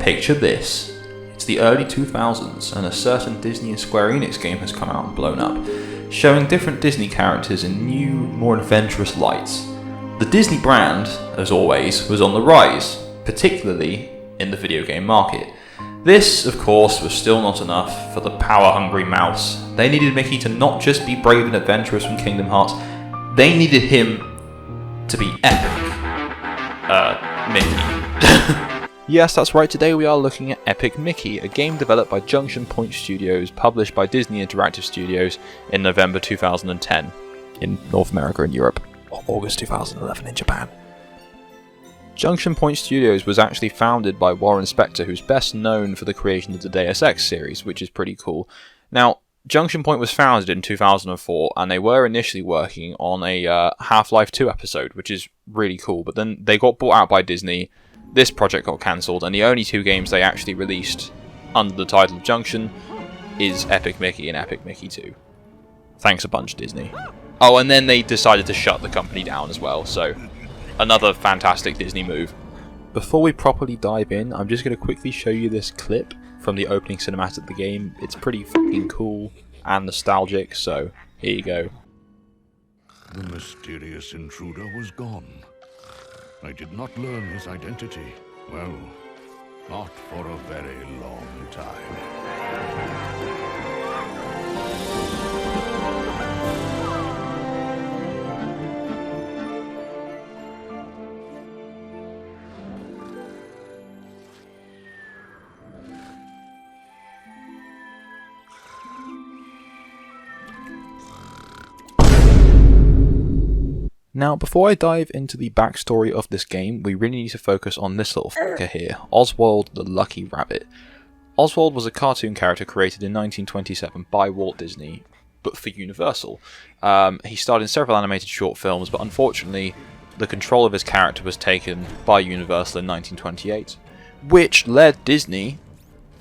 Picture this. It's the early 2000s and a certain Disney and Square Enix game has come out and blown up, showing different Disney characters in new, more adventurous lights. The Disney brand, as always, was on the rise, particularly in the video game market. This, of course, was still not enough for the power-hungry mouse. They needed Mickey to not just be brave and adventurous from Kingdom Hearts, they needed him to be epic. Mickey. Yes, that's right, today we are looking at Epic Mickey, a game developed by Junction Point Studios, published by Disney Interactive Studios in November 2010 in North America and Europe, or August 2011 in Japan. Junction Point Studios was actually founded by Warren Spector, who's best known for the creation of the Deus Ex series, which is pretty cool. Now, Junction Point was founded in 2004, and they were initially working on a Half-Life 2 episode, which is really cool, but then they got bought out by Disney, this project got cancelled, and the only two games they actually released under the title of Junction is Epic Mickey and Epic Mickey 2. Thanks a bunch, Disney. Oh, and then they decided to shut the company down as well, so another fantastic Disney move. Before we properly dive in, I'm just going to quickly show you this clip from the opening cinematic of the game. It's pretty fucking cool and nostalgic, so here you go. The mysterious intruder was gone. I did not learn his identity. Well, not for a very long time. Now, before I dive into the backstory of this game, we really need to focus on this little fucker here, Oswald the Lucky Rabbit. Oswald was a cartoon character created in 1927 by Walt Disney, but for Universal. He starred in several animated short films, but unfortunately, the control of his character was taken by Universal in 1928, which led Disney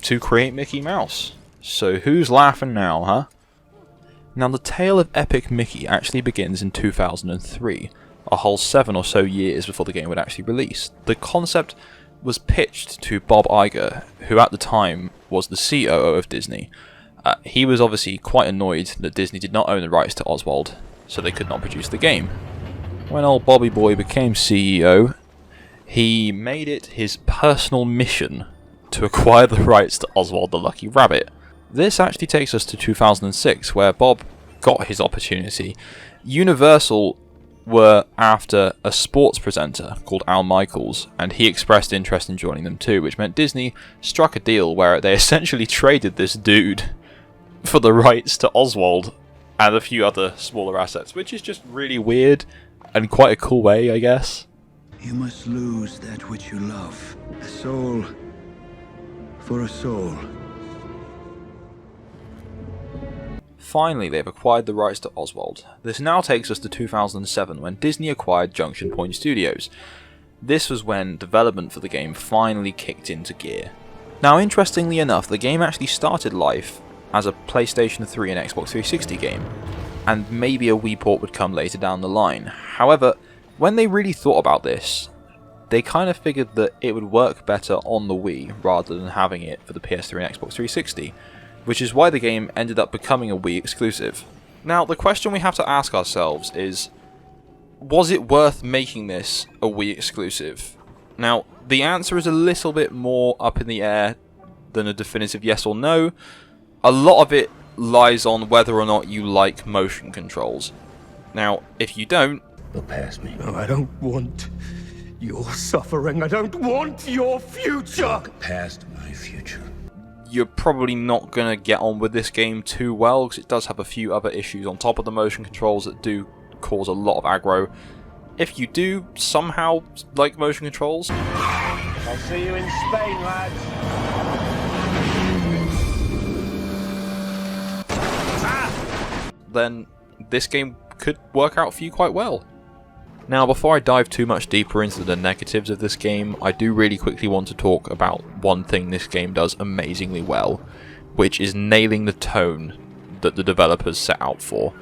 to create Mickey Mouse. So who's laughing now, huh? Now, the tale of Epic Mickey actually begins in 2003, a whole 7 or so years before the game would actually release. The concept was pitched to Bob Iger, who at the time was the COO of Disney. He was obviously quite annoyed that Disney did not own the rights to Oswald, so they could not produce the game. When old Bobby Boy became CEO, he made it his personal mission to acquire the rights to Oswald the Lucky Rabbit. This actually takes us to 2006, where Bob got his opportunity. Universal were after a sports presenter called Al Michaels, and he expressed interest in joining them too, which meant Disney struck a deal where they essentially traded this dude for the rights to Oswald and a few other smaller assets, which is just really weird and quite a cool way, I guess. You must lose that which you love. A soul for a soul. Finally, they've acquired the rights to Oswald. This now takes us to 2007, when Disney acquired Junction Point Studios. This was when development for the game finally kicked into gear. Now, interestingly enough, the game actually started life as a PlayStation 3 and Xbox 360 game, and maybe a Wii port would come later down the line. However, when they really thought about this, they kind of figured that it would work better on the Wii rather than having it for the PS3 and Xbox 360. Which is why the game ended up becoming a Wii exclusive. Now, the question we have to ask ourselves is, was it worth making this a Wii exclusive? Now, the answer is a little bit more up in the air than a definitive yes or no. A lot of it lies on whether or not you like motion controls. Now, if you don't... Look past me. No, I don't want your suffering. I don't want your future. Look past my future. You're probably not going to get on with this game too well, because it does have a few other issues on top of the motion controls that do cause a lot of aggro. If you do somehow like motion controls... I'll see you in Spain, lads. Then this game could work out for you quite well. Now, before I dive too much deeper into the negatives of this game, I do really quickly want to talk about one thing this game does amazingly well, which is nailing the tone that the developers set out for.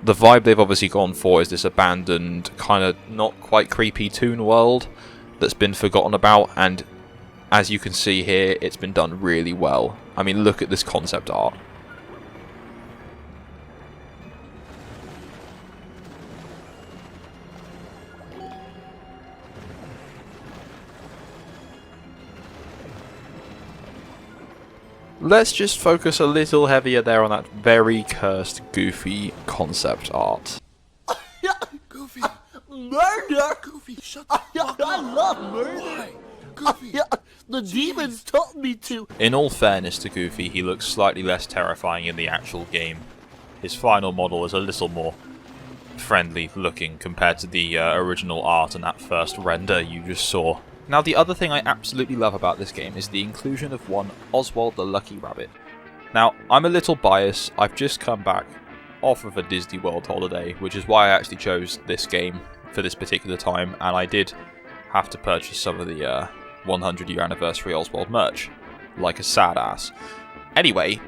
The vibe they've obviously gone for is this abandoned, kind of not quite creepy toon world that's been forgotten about, and As you can see here, it's been done really well. I mean, look at this concept art. Let's just focus a little heavier there on that very cursed, goofy concept art. Goofy! Murder! Goofy, shut the fuck up! I love murder! Why? Goofy! The demons taught me to! In all fairness to Goofy, he looks slightly less terrifying in the actual game. His final model is a little more friendly looking compared to the original art and that first render you just saw. Now, the other thing I absolutely love about this game is the inclusion of one Oswald the Lucky Rabbit. Now, I'm a little biased. I've just come back off of a Disney World holiday, which is why I actually chose this game for this particular time, and I did have to purchase some of the 100 year anniversary Oswald merch, like a sad ass. Anyway,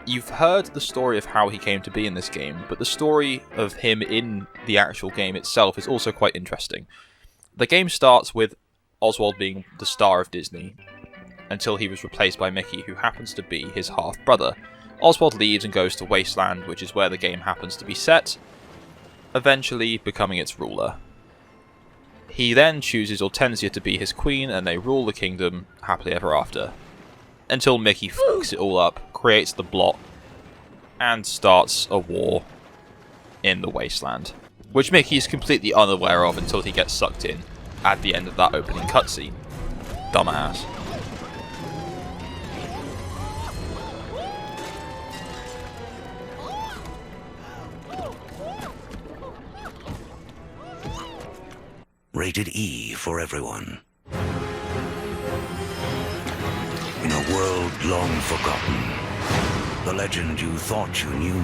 you've heard the story of how he came to be in this game, but the story of him in the actual game itself is also quite interesting. The game starts with Oswald being the star of Disney, until he was replaced by Mickey, who happens to be his half-brother. Oswald leaves and goes to Wasteland, which is where the game happens to be set, eventually becoming its ruler. He then chooses Hortensia to be his queen, and they rule the kingdom happily ever after. Until Mickey fucks it all up, creates the blot, and starts a war in the Wasteland, which Mickey is completely unaware of until he gets sucked in at the end of that opening cutscene. Dumbass. Rated E for everyone. In a world long forgotten, the legend you thought you knew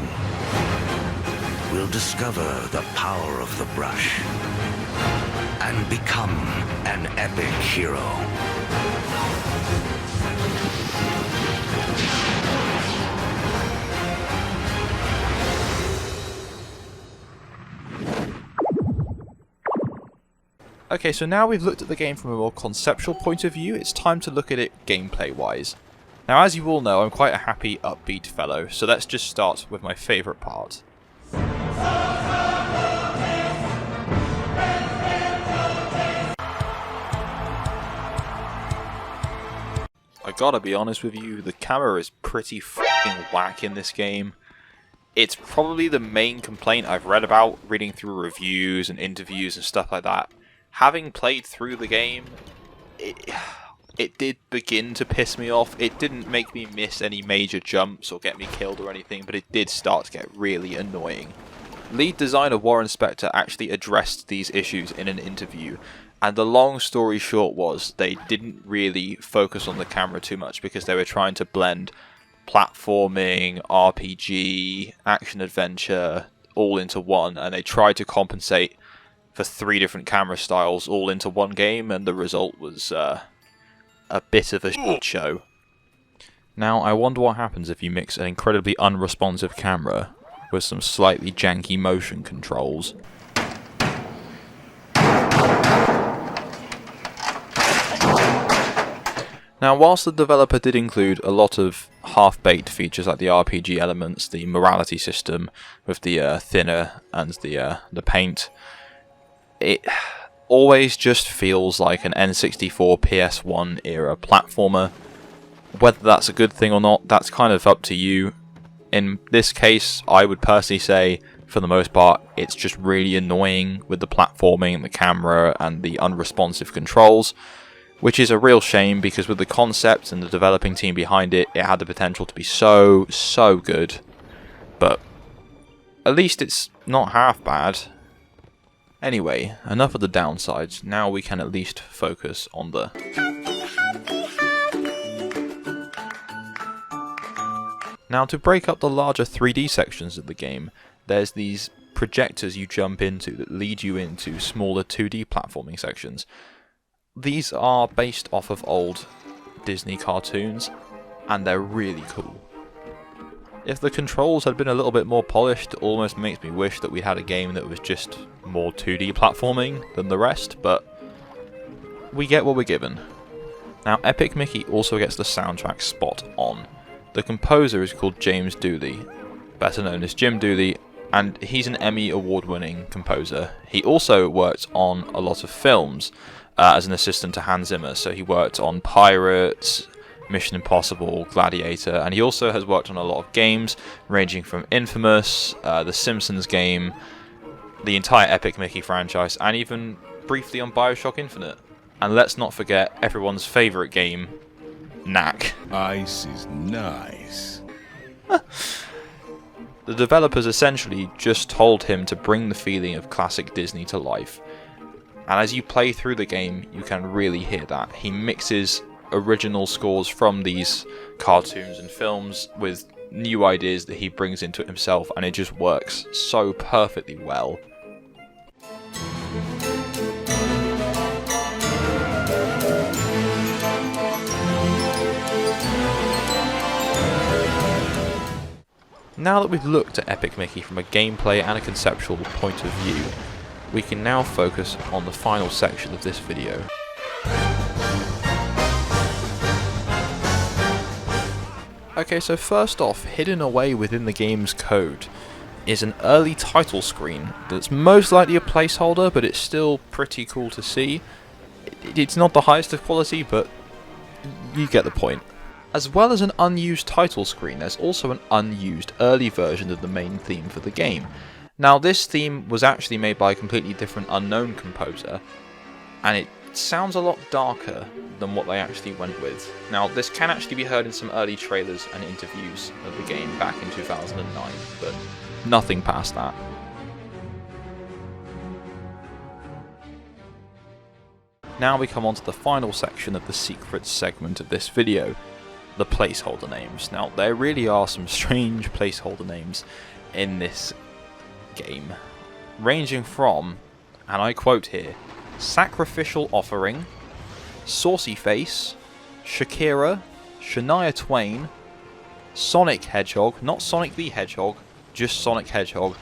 will discover the power of the brush and become an epic hero. Okay, so now we've looked at the game from a more conceptual point of view, it's time to look at it gameplay-wise. Now, as you all know, I'm quite a happy, upbeat fellow, so let's just start with my favourite part. I gotta be honest with you, the camera is pretty fucking whack in this game. It's probably the main complaint I've read about reading through reviews and interviews and stuff like that. Having played through the game, it did begin to piss me off. It didn't make me miss any major jumps or get me killed or anything, but it did start to get really annoying. Lead designer Warren Spector actually addressed these issues in an interview, and the long story short was they didn't really focus on the camera too much because they were trying to blend platforming, RPG, action-adventure all into one, and they tried to compensate for 3 different camera styles all into one game, and the result was a bit of a shit show. Now, I wonder what happens if you mix an incredibly unresponsive camera with some slightly janky motion controls. Now, whilst the developer did include a lot of half-baked features like the RPG elements, the morality system with the thinner and the paint, it always just feels like an N64 PS1 era platformer. Whether that's a good thing or not, that's kind of up to you. In this case, I would personally say, for the most part, it's just really annoying with the platforming, the camera, and the unresponsive controls, which is a real shame because with the concept and the developing team behind it, it had the potential to be so good. But at least it's not half bad. Anyway, enough of the downsides, now we can at least focus on the... Now, to break up the larger 3D sections of the game, there's these projectors you jump into that lead you into smaller 2D platforming sections. These are based off of old Disney cartoons, and they're really cool. If the controls had been a little bit more polished, it almost makes me wish that we had a game that was just more 2D platforming than the rest, but we get what we're given. Now, Epic Mickey also gets the soundtrack spot on. The composer is called James Dooley, better known as Jim Dooley, and he's an Emmy award-winning composer. He also worked on a lot of films as an assistant to Hans Zimmer, so he worked on Pirates, Mission Impossible, Gladiator, and he also has worked on a lot of games, ranging from Infamous, the Simpsons game, the entire Epic Mickey franchise, and even briefly on Bioshock Infinite. And let's not forget everyone's favourite game, Knack. Ice is nice. The developers essentially just told him to bring the feeling of classic Disney to life. And as you play through the game, you can really hear that. He mixes original scores from these cartoons and films with new ideas that he brings into it himself, and it just works so perfectly well. Now that we've looked at Epic Mickey from a gameplay and a conceptual point of view, we can now focus on the final section of this video. Okay, so first off, hidden away within the game's code is an early title screen that's most likely a placeholder, but it's still pretty cool to see. It's not the highest of quality, but you get the point. As well as an unused title screen, there's also an unused early version of the main theme for the game. Now, this theme was actually made by a completely different unknown composer, and it sounds a lot darker than what they actually went with. Now, this can actually be heard in some early trailers and interviews of the game back in 2009, but nothing past that. Now we come on to the final section of the secrets segment of this video, the placeholder names. Now, there really are some strange placeholder names in this game, ranging from, and I quote here, Sacrificial Offering, Saucy Face, Shakira, Shania Twain, Sonic Hedgehog, not Sonic the Hedgehog, just Sonic Hedgehog,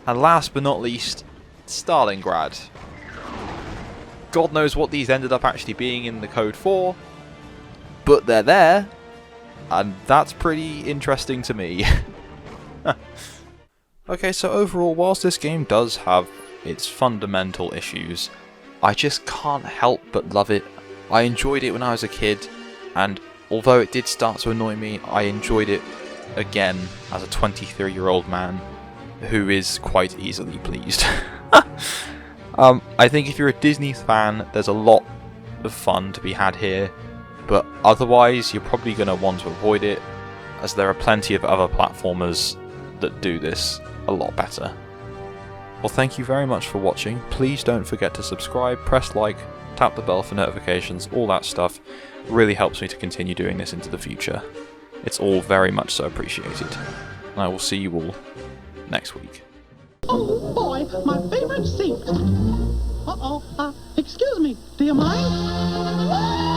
and last but not least, Stalingrad. God knows what these ended up actually being in the code for, but they're there, and that's pretty interesting to me. Okay, so overall, whilst this game does have its fundamental issues, I just can't help but love it. I enjoyed it when I was a kid, and although it did start to annoy me, I enjoyed it again as a 23-year-old man who is quite easily pleased. I think if you're a Disney fan, there's a lot of fun to be had here, but otherwise you're probably going to want to avoid it, as there are plenty of other platformers that do this a lot better. Well, thank you very much for watching. Please don't forget to subscribe, press like, tap the bell for notifications, all that stuff. It really helps me to continue doing this into the future. It's all very much so appreciated. And I will see you all next week. Oh boy, my favorite seat. Uh-oh, excuse me, do you mind?